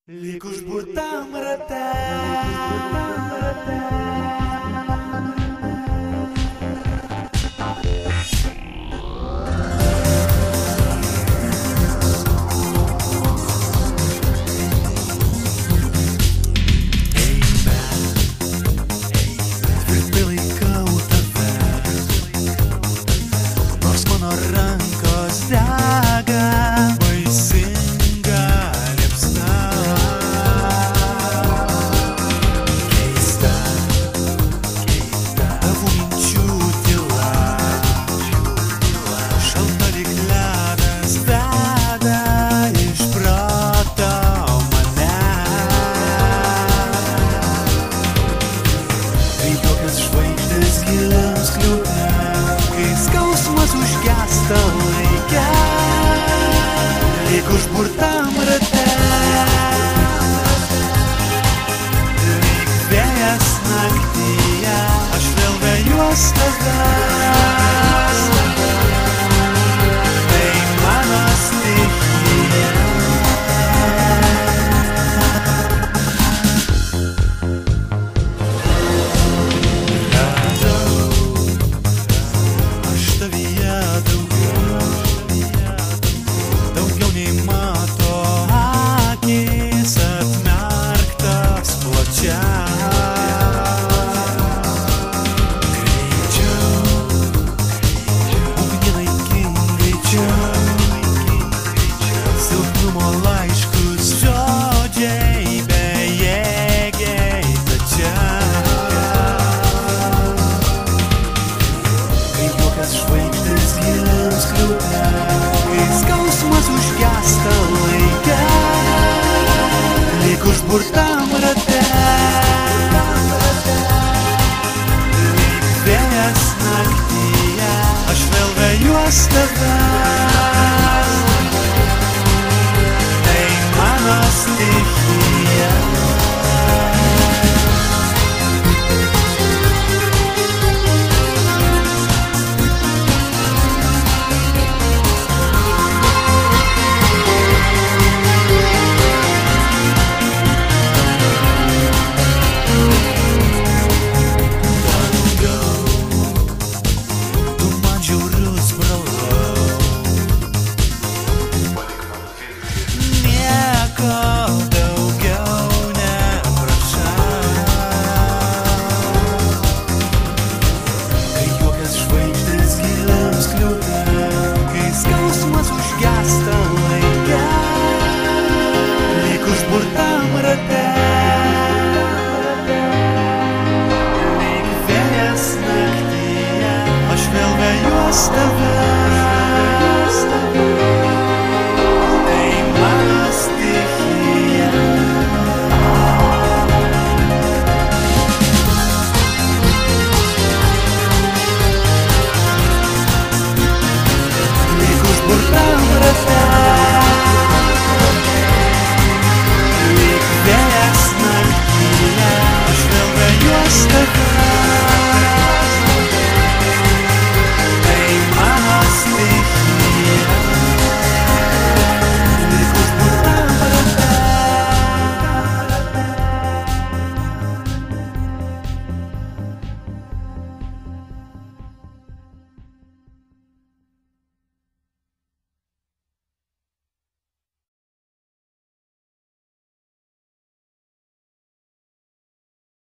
Lyg užburtam rate. Tvirtai laikau tave, nors mano rankos dega. Vaisinga liepsna, keista tavo minčių tyla, šalta lyg ledas veda iš proto mane. Kreipiuokas žvaigždės giliam skliaute, kai skausmas užgęsta laike. Lyg užburtam rate, lyg vėjas naktyje, aš vėl vejuos tave. Tai mano stichija. Radau aš tavyje daugiau nei mato akis, atmerktas plačiai. Greičiau, ugnį naikink greičiau, silpnumo laiškus žodžiai bejėgiai tačiau. Kreipiuokas žvaigždės giliam skliaute, kai skausmas užgęsta laike. Lyg užburtam rate, lyg vėjas naktyje, aš vėl vejuos tave.